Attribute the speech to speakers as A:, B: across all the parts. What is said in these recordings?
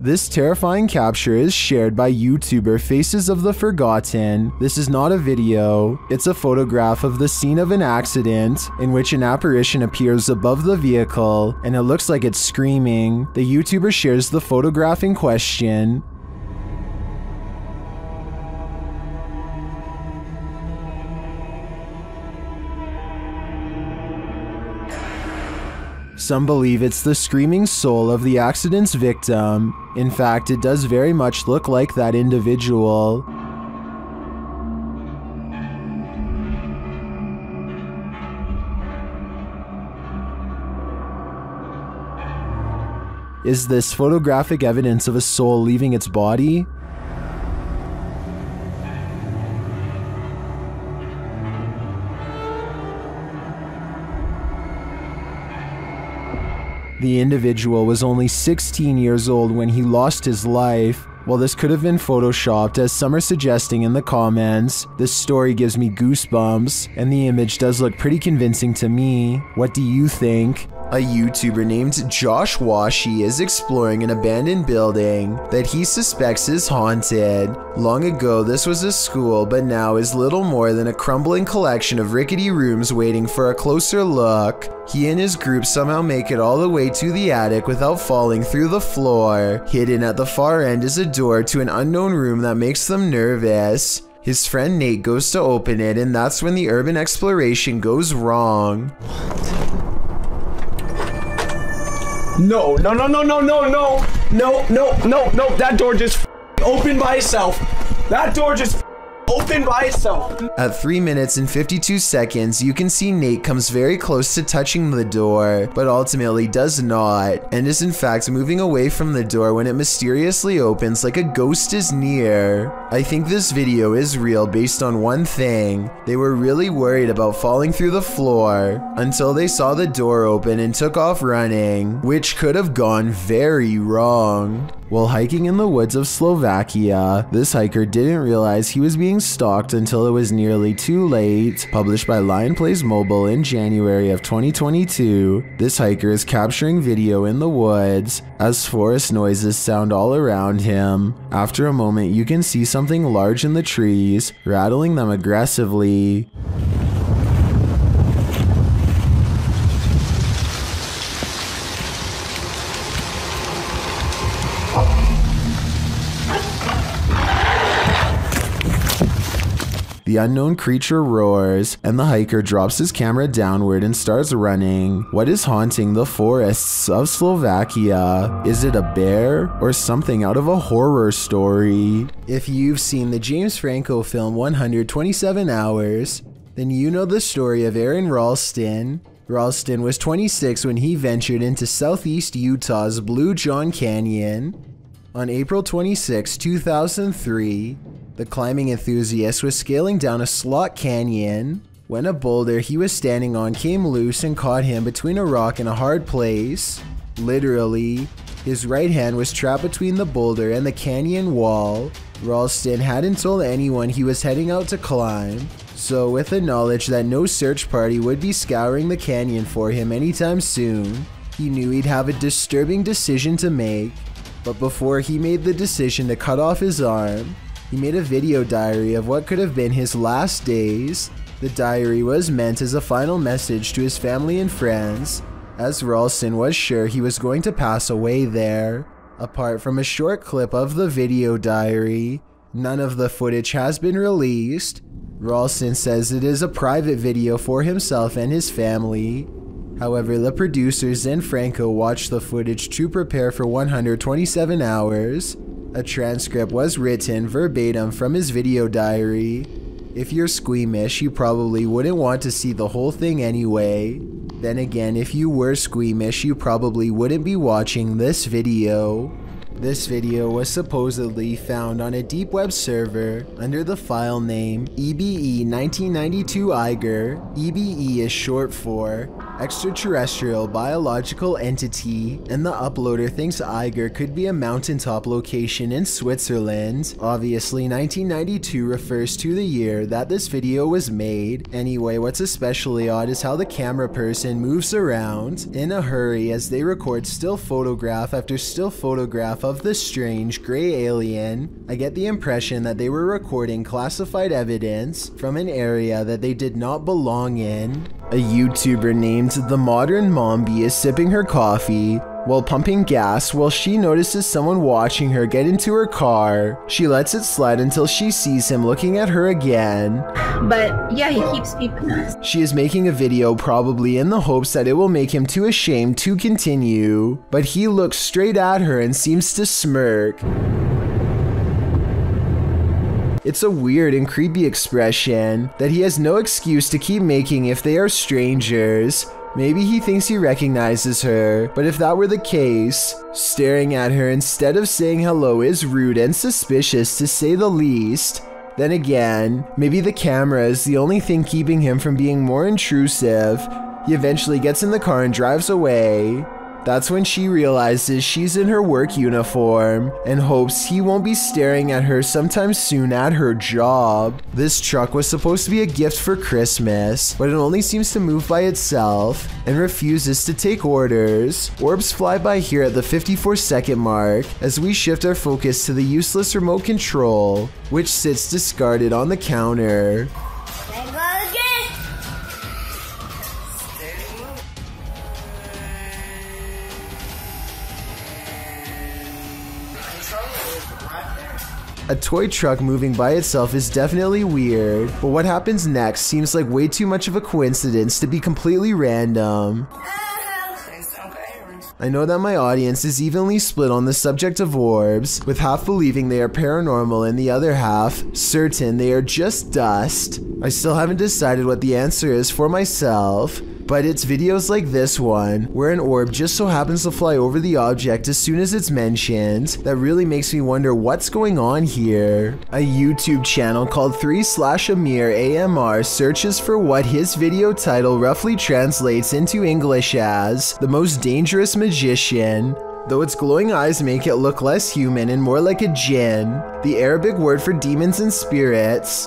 A: This terrifying capture is shared by YouTuber Faces of the Forgotten. This is not a video, it's a photograph of the scene of an accident in which an apparition appears above the vehicle and it looks like it's screaming. The YouTuber shares the photograph in question. Some believe it's the screaming soul of the accident's victim. In fact, it does very much look like that individual. Is this photographic evidence of a soul leaving its body? The individual was only 16 years old when he lost his life. While this could have been photoshopped, as some are suggesting in the comments, this story gives me goosebumps, and the image does look pretty convincing to me. What do you think? A YouTuber named Josh Washi is exploring an abandoned building that he suspects is haunted. Long ago, this was a school, but now is little more than a crumbling collection of rickety rooms waiting for a closer look. He and his group somehow make it all the way to the attic without falling through the floor. Hidden at the far end is a door to an unknown room that makes them nervous. His friend Nate goes to open it, and that's when the urban exploration goes wrong.
B: No, that door just opened by itself. That door just opened by itself.
A: At 3 minutes and 52 seconds, you can see Nate comes very close to touching the door, but ultimately does not, and is in fact moving away from the door when it mysteriously opens like a ghost is near. I think this video is real based on one thing. They were really worried about falling through the floor until they saw the door open and took off running, which could have gone very wrong. While hiking in the woods of Slovakia, this hiker didn't realize he was being stalked until it was nearly too late. Published by Lion Plays Mobile in January of 2022, this hiker is capturing video in the woods as forest noises sound all around him. After a moment, you can see something large in the trees, rattling them aggressively. The unknown creature roars, and the hiker drops his camera downward and starts running. What is haunting the forests of Slovakia? Is it a bear or something out of a horror story? If you've seen the James Franco film 127 Hours, then you know the story of Aaron Ralston. Ralston was 26 when he ventured into southeast Utah's Blue John Canyon. On April 26, 2003, the climbing enthusiast was scaling down a slot canyon when a boulder he was standing on came loose and caught him between a rock and a hard place. Literally, his right hand was trapped between the boulder and the canyon wall. Ralston hadn't told anyone he was heading out to climb, so with the knowledge that no search party would be scouring the canyon for him anytime soon, he knew he'd have a disturbing decision to make. But before he made the decision to cut off his arm, he made a video diary of what could have been his last days. The diary was meant as a final message to his family and friends, as Ralston was sure he was going to pass away there. Apart from a short clip of the video diary, none of the footage has been released. Ralston says it is a private video for himself and his family. However, the producers and Franco watched the footage to prepare for 127 hours. A transcript was written verbatim from his video diary. If you're squeamish, you probably wouldn't want to see the whole thing anyway. Then again, if you were squeamish, you probably wouldn't be watching this video. This video was supposedly found on a deep web server under the file name EBE1992 Eiger. EBE is short for extraterrestrial biological entity, and the uploader thinks Eiger could be a mountaintop location in Switzerland. Obviously, 1992 refers to the year that this video was made. Anyway, what's especially odd is how the camera person moves around in a hurry as they record still photograph after still photograph of the strange gray alien. I get the impression that they were recording classified evidence from an area that they did not belong in. A YouTuber named The Modern Mombi is sipping her coffee while pumping gas while she notices someone watching her get into her car. She lets it slide until she sees him looking at her again.
C: But yeah, he keeps peeping us.
A: She is making a video probably in the hopes that it will make him too ashamed to continue, but he looks straight at her and seems to smirk. It's a weird and creepy expression that he has no excuse to keep making if they are strangers. Maybe he thinks he recognizes her, but if that were the case, staring at her instead of saying hello is rude and suspicious to say the least. Then again, maybe the camera is the only thing keeping him from being more intrusive. He eventually gets in the car and drives away. That's when she realizes she's in her work uniform and hopes he won't be staring at her sometime soon at her job. This truck was supposed to be a gift for Christmas, but it only seems to move by itself and refuses to take orders. Orbs fly by here at the 54-second mark as we shift our focus to the useless remote control, which sits discarded on the counter. A toy truck moving by itself is definitely weird, but what happens next seems like way too much of a coincidence to be completely random. I know that my audience is evenly split on the subject of orbs, with half believing they are paranormal and the other half certain they are just dust. I still haven't decided what the answer is for myself, but it's videos like this one, where an orb just so happens to fly over the object as soon as it's mentioned, that really makes me wonder what's going on here. A YouTube channel called 3/Amir AMR searches for what his video title roughly translates into English as the most dangerous magician. Though its glowing eyes make it look less human and more like a jinn, the Arabic word for demons and spirits.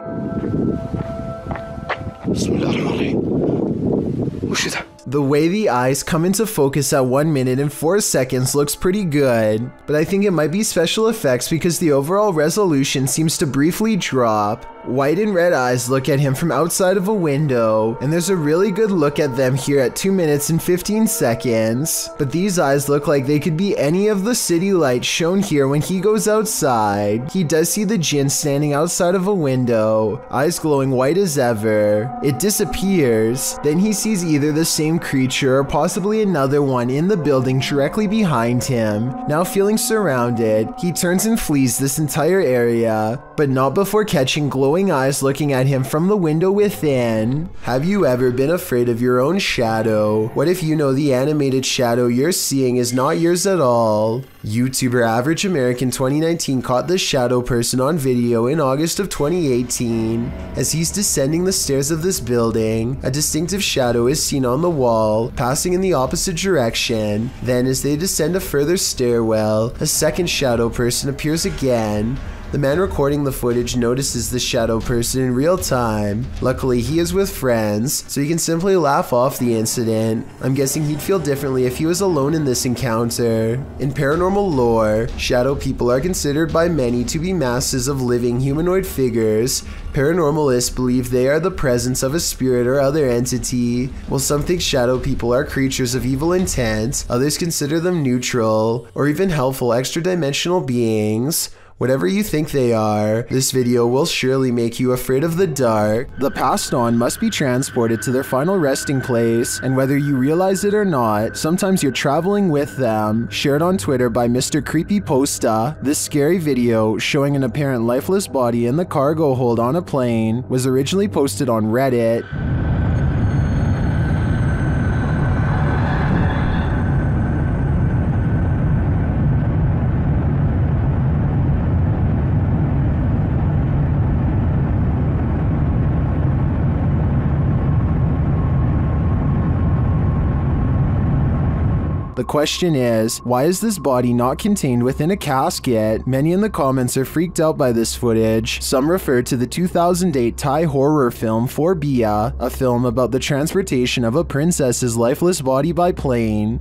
A: The way the eyes come into focus at 1 minute and 4 seconds looks pretty good, but I think it might be special effects because the overall resolution seems to briefly drop. White and red eyes look at him from outside of a window, and there's a really good look at them here at 2 minutes and 15 seconds. But these eyes look like they could be any of the city lights shown here when he goes outside. He does see the djinn standing outside of a window, eyes glowing white as ever. It disappears. Then he sees either the same creature or possibly another one in the building directly behind him. Now feeling surrounded, he turns and flees this entire area, but not before catching glowing eyes looking at him from the window within. Have you ever been afraid of your own shadow? What if you know the animated shadow you're seeing is not yours at all? YouTuber Average American 2019 caught this shadow person on video in August of 2018. As he's descending the stairs of this building, a distinctive shadow is seen on the wall, passing in the opposite direction. Then as they descend a further stairwell, a second shadow person appears again. The man recording the footage notices the shadow person in real time. Luckily, he is with friends, so he can simply laugh off the incident. I'm guessing he'd feel differently if he was alone in this encounter. In paranormal lore, shadow people are considered by many to be masses of living humanoid figures. Paranormalists believe they are the presence of a spirit or other entity. While some think shadow people are creatures of evil intent, others consider them neutral, or even helpful extra-dimensional beings. Whatever you think they are, this video will surely make you afraid of the dark. The passed on must be transported to their final resting place, and whether you realize it or not, sometimes you're traveling with them. Shared on Twitter by Mr. Creepypasta, this scary video showing an apparent lifeless body in the cargo hold on a plane was originally posted on Reddit. The question is, why is this body not contained within a casket? Many in the comments are freaked out by this footage. Some refer to the 2008 Thai horror film Phobia, a film about the transportation of a princess's lifeless body by plane.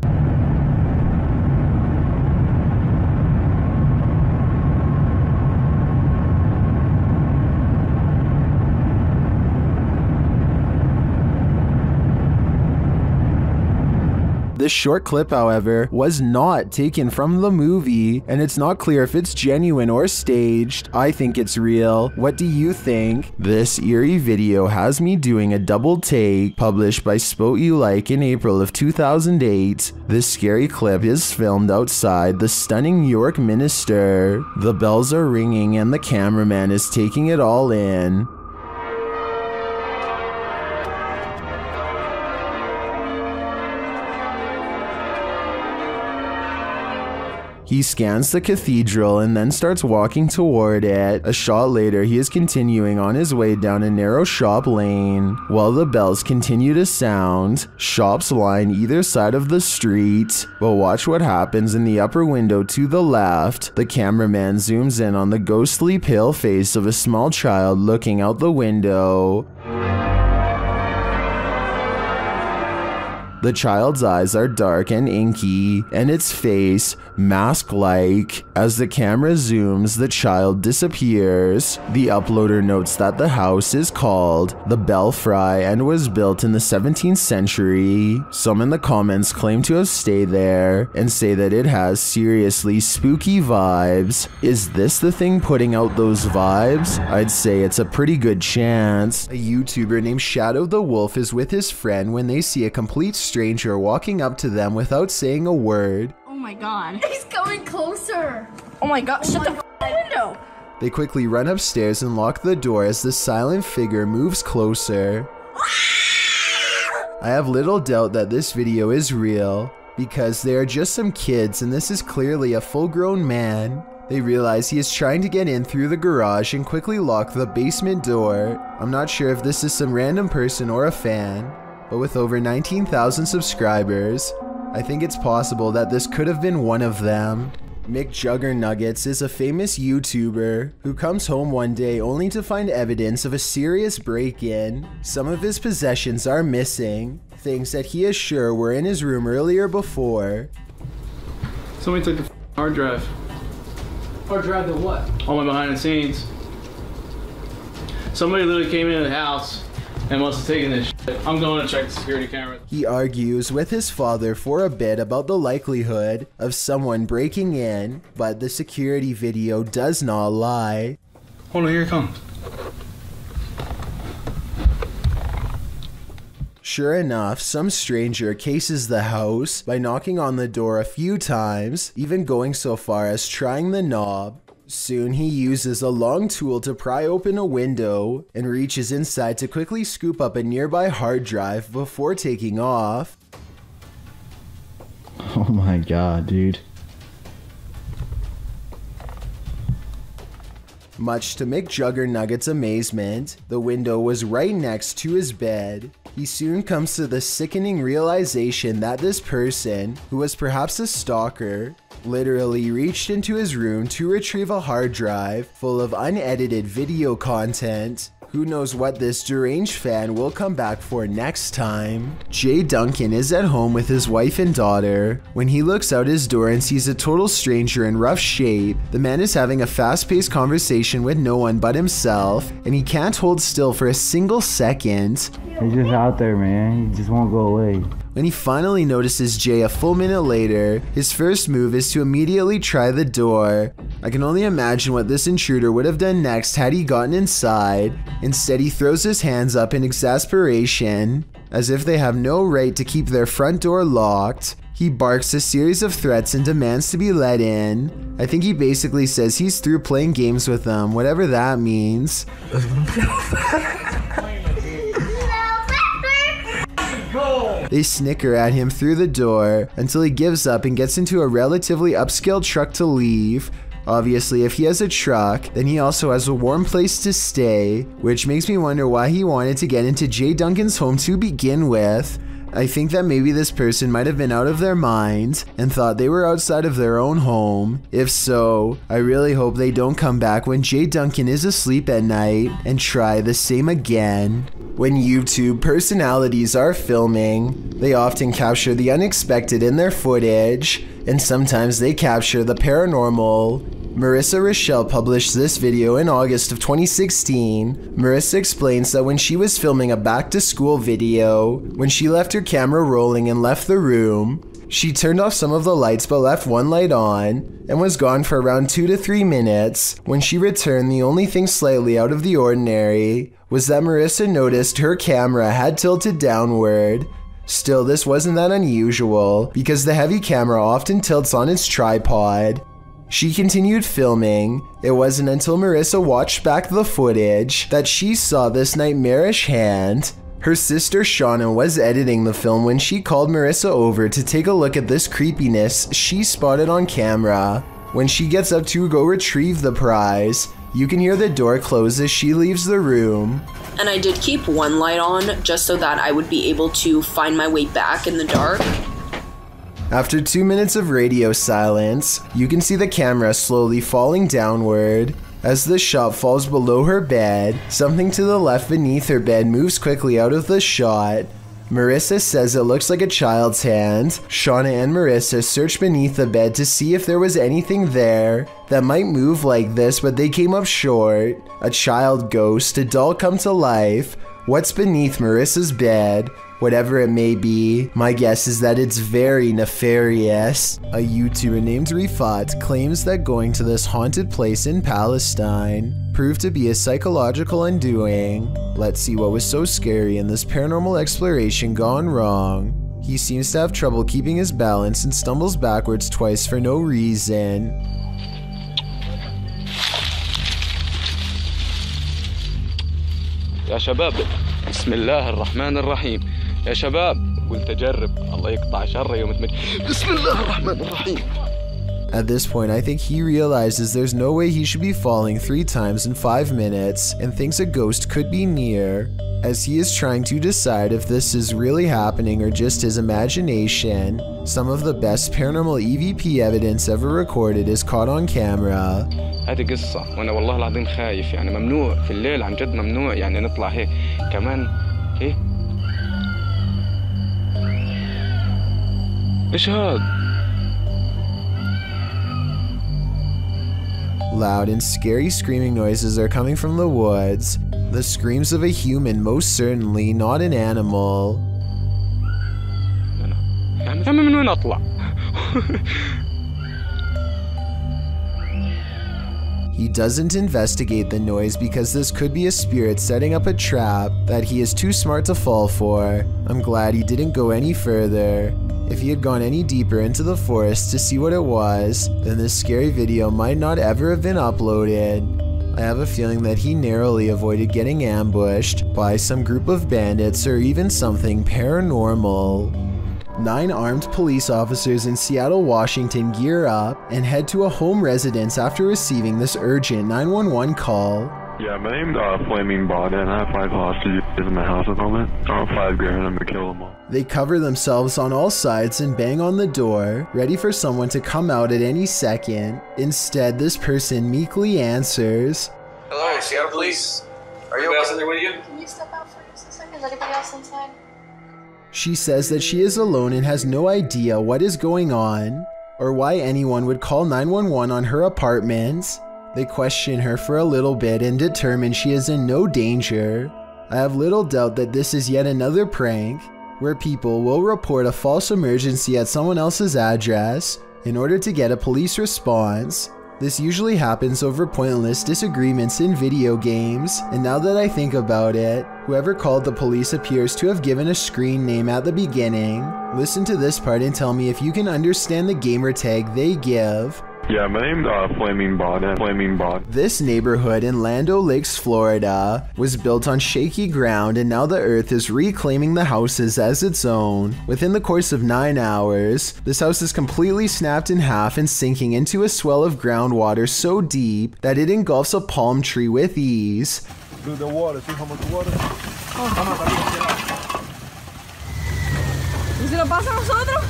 A: This short clip, however, was not taken from the movie, and it's not clear if it's genuine or staged. I think it's real. What do you think? This eerie video has me doing a double take, published by Spot You Like in April of 2008. This scary clip is filmed outside the stunning York Minster. The bells are ringing and the cameraman is taking it all in. He scans the cathedral and then starts walking toward it. A shot later, he is continuing on his way down a narrow shop lane. While the bells continue to sound, shops line either side of the street. But watch what happens in the upper window to the left. The cameraman zooms in on the ghostly pale face of a small child looking out the window. The child's eyes are dark and inky, and its face mask-like. As the camera zooms, the child disappears. The uploader notes that the house is called the Belfry and was built in the 17th century. Some in the comments claim to have stayed there and say that it has seriously spooky vibes. Is this the thing putting out those vibes? I'd say it's a pretty good chance. A YouTuber named Shadow the Wolf is with his friend when they see a complete stranger walking up to them without saying a word.
D: Oh my god.
C: He's coming closer.
D: Oh my god, shut the window.
A: They quickly run upstairs and lock the door as the silent figure moves closer. I have little doubt that this video is real, because they are just some kids and this is clearly a full-grown man. They realize he is trying to get in through the garage and quickly lock the basement door. I'm not sure if this is some random person or a fan, but with over 19,000 subscribers, I think it's possible that this could have been one of them. McJuggernuggets is a famous YouTuber who comes home one day only to find evidence of a serious break-in. Some of his possessions are missing, things that he is sure were in his room earlier before.
E: Somebody took the hard drive.
B: Hard drive to what?
E: All my behind the scenes. Somebody literally came into the house and must have taken this shit. I'm going to check the security camera.
A: He argues with his father for a bit about the likelihood of someone breaking in, but the security video does not lie.
E: Hold on, here it comes.
A: Sure enough, some stranger cases the house by knocking on the door a few times, even going so far as trying the knob. Soon he uses a long tool to pry open a window and reaches inside to quickly scoop up a nearby hard drive before taking off.
F: Oh my god, dude.
A: Much to McJuggernuggets' amazement, the window was right next to his bed. He soon comes to the sickening realization that this person, who was perhaps a stalker, literally reached into his room to retrieve a hard drive full of unedited video content. Who knows what this deranged fan will come back for next time? Jay Duncan is at home with his wife and daughter. When he looks out his door and sees a total stranger in rough shape, the man is having a fast-paced conversation with no one but himself, and he can't hold still for a single second.
F: He's just out there, man. He just won't go away.
A: When he finally notices Jay a full minute later, his first move is to immediately try the door. I can only imagine what this intruder would have done next had he gotten inside. Instead, he throws his hands up in exasperation, as if they have no right to keep their front door locked. He barks a series of threats and demands to be let in. I think he basically says he's through playing games with them, whatever that means. They snicker at him through the door until he gives up and gets into a relatively upscale truck to leave. Obviously, if he has a truck, then he also has a warm place to stay, which makes me wonder why he wanted to get into Jay Duncan's home to begin with. I think that maybe this person might have been out of their mind and thought they were outside of their own home. If so, I really hope they don't come back when Jay Duncan is asleep at night and try the same again. When YouTube personalities are filming, they often capture the unexpected in their footage, and sometimes they capture the paranormal. Marissa Rochelle published this video in August of 2016. Marissa explains that when she was filming a back-to-school video, when she left her camera rolling and left the room, she turned off some of the lights but left one light on, and was gone for around 2 to 3 minutes. When she returned, the only thing slightly out of the ordinary was that Marissa noticed her camera had tilted downward. Still, this wasn't that unusual, because the heavy camera often tilts on its tripod. She continued filming. It wasn't until Marissa watched back the footage that she saw this nightmarish hand. Her sister Shauna was editing the film when she called Marissa over to take a look at this creepiness she spotted on camera. When she gets up to go retrieve the prize, you can hear the door close as she leaves the room.
G: And I did keep one light on just so that I would be able to find my way back in the dark.
A: After 2 minutes of radio silence, you can see the camera slowly falling downward. As the shot falls below her bed, something to the left beneath her bed moves quickly out of the shot. Marissa says it looks like a child's hand. Shauna and Marissa searched beneath the bed to see if there was anything there that might move like this, but they came up short. A child ghost, a doll come to life. What's beneath Marissa's bed? Whatever it may be, my guess is that it's very nefarious. A YouTuber named Rifat claims that going to this haunted place in Palestine proved to be a psychological undoing. Let's see what was so scary in this paranormal exploration gone wrong. He seems to have trouble keeping his balance and stumbles backwards twice for no reason.
H: يا شباب بسم الله الرحمن الرحيم يا شباب قلت أجرب الله يقطع شر يوم بسم الله الرحمن الرحيم.
A: At this point, I think he realizes there's no way he should be falling 3 times in 5 minutes and thinks a ghost could be near, as he is trying to decide if this is really happening or just his imagination. Some of the best paranormal EVP evidence ever recorded is caught on camera.
H: هذه قصة وأنا والله العظيم خايف يعني ممنوع في الليل عن جد ممنوع يعني نطلع هيك كمان هيك إيش هاد؟
A: Loud and scary screaming noises are coming from the woods. The screams of a human, most certainly not an animal.
H: يعني من وين أطلع؟
A: He doesn't investigate the noise because this could be a spirit setting up a trap that he is too smart to fall for. I'm glad he didn't go any further. If he had gone any deeper into the forest to see what it was, then this scary video might not ever have been uploaded. I have a feeling that he narrowly avoided getting ambushed by some group of bandits or even something paranormal. 9 armed police officers in Seattle, Washington gear up and head to a home residence after receiving this urgent 911 call.
I: Yeah, my name's Flaming Bod, and I have 5 hostages in my house at the moment. I want $5,000, I'm gonna kill them all.
A: They cover themselves on all sides and bang on the door, ready for someone to come out at any second. Instead, this person meekly answers.
J: Hello, Seattle Police. Are you else in there with you?
K: Can you step out for just a second? Is anybody else inside?
A: She says that she is alone and has no idea what is going on, or why anyone would call 911 on her apartment. They question her for a little bit and determine she is in no danger. I have little doubt that this is yet another prank, where people will report a false emergency at someone else's address in order to get a police response. This usually happens over pointless disagreements in video games, and now that I think about it, whoever called the police appears to have given a screen name at the beginning. Listen to this part and tell me if you can understand the gamer tag they give.
I: Yeah, my name's Flaming Bod, Flaming Bod.
A: This neighborhood in Land O'Lakes, Florida, was built on shaky ground, and now the earth is reclaiming the houses as its own. Within the course of 9 hours, this house is completely snapped in half and sinking into a swell of groundwater so deep that it engulfs a palm tree with ease.
I: Dude, the water, see how much water?
D: si nos pasa a nosotros?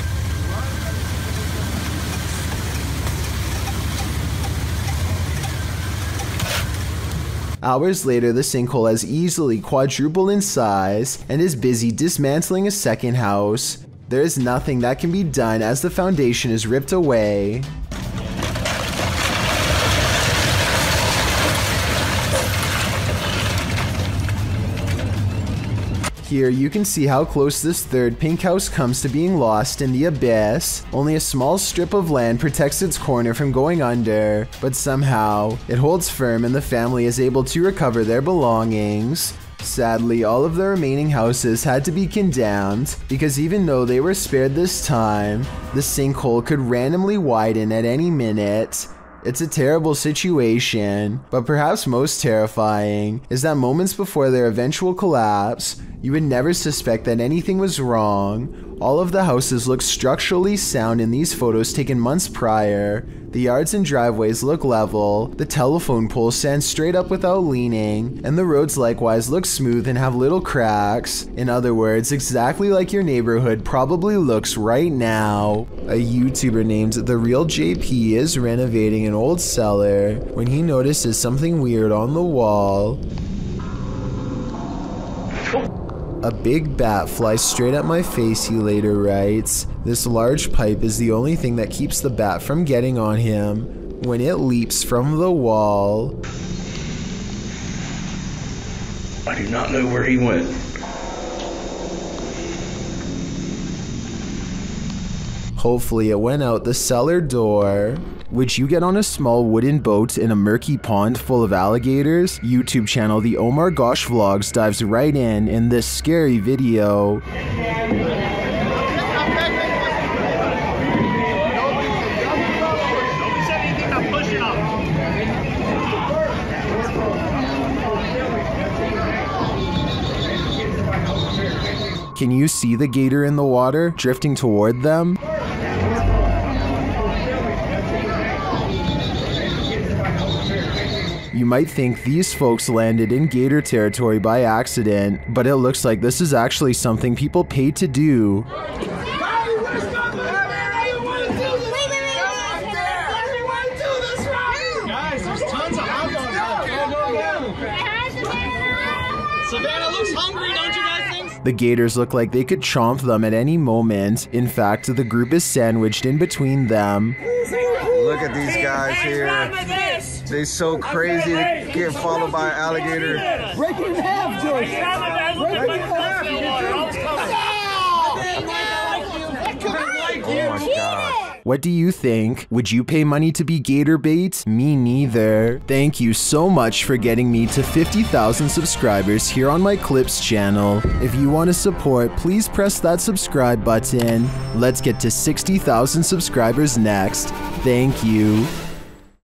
A: Hours later, the sinkhole has easily quadrupled in size and is busy dismantling a second house. There is nothing that can be done as the foundation is ripped away. Here you can see how close this third pink house comes to being lost in the abyss. Only a small strip of land protects its corner from going under, but somehow it holds firm and the family is able to recover their belongings. Sadly, all of the remaining houses had to be condemned because even though they were spared this time, the sinkhole could randomly widen at any minute. It's a terrible situation, but perhaps most terrifying is that moments before their eventual collapse, you would never suspect that anything was wrong. All of the houses look structurally sound in these photos taken months prior. The yards and driveways look level, the telephone poles stand straight up without leaning, and the roads likewise look smooth and have little cracks. In other words, exactly like your neighborhood probably looks right now. A YouTuber named The Real JP is renovating an old cellar when he notices something weird on the wall. A big bat flies straight at my face, he later writes. This large pipe is the only thing that keeps the bat from getting on him when it leaps from the wall.
L: I do not know where he went.
A: Hopefully it went out the cellar door. Would you get on a small wooden boat in a murky pond full of alligators? YouTube channel The Omar Gosh Vlogs dives right in this scary video. Can you see the gator in the water, drifting toward them? You might think these folks landed in gator territory by accident, but it looks like this is actually something people paid to do. The gators look like they could chomp them at any moment. In fact, the group is sandwiched in between them.
M: Look at these guys here. They're so crazy to get followed by an alligator.
B: Break it in half, George. Break it in half.
M: Oh my God.
A: What do you think? Would you pay money to be gator bait? Me neither. Thank you so much for getting me to 50,000 subscribers here on my Clips channel. If you want to support, please press that subscribe button. Let's get to 60,000 subscribers next. Thank you.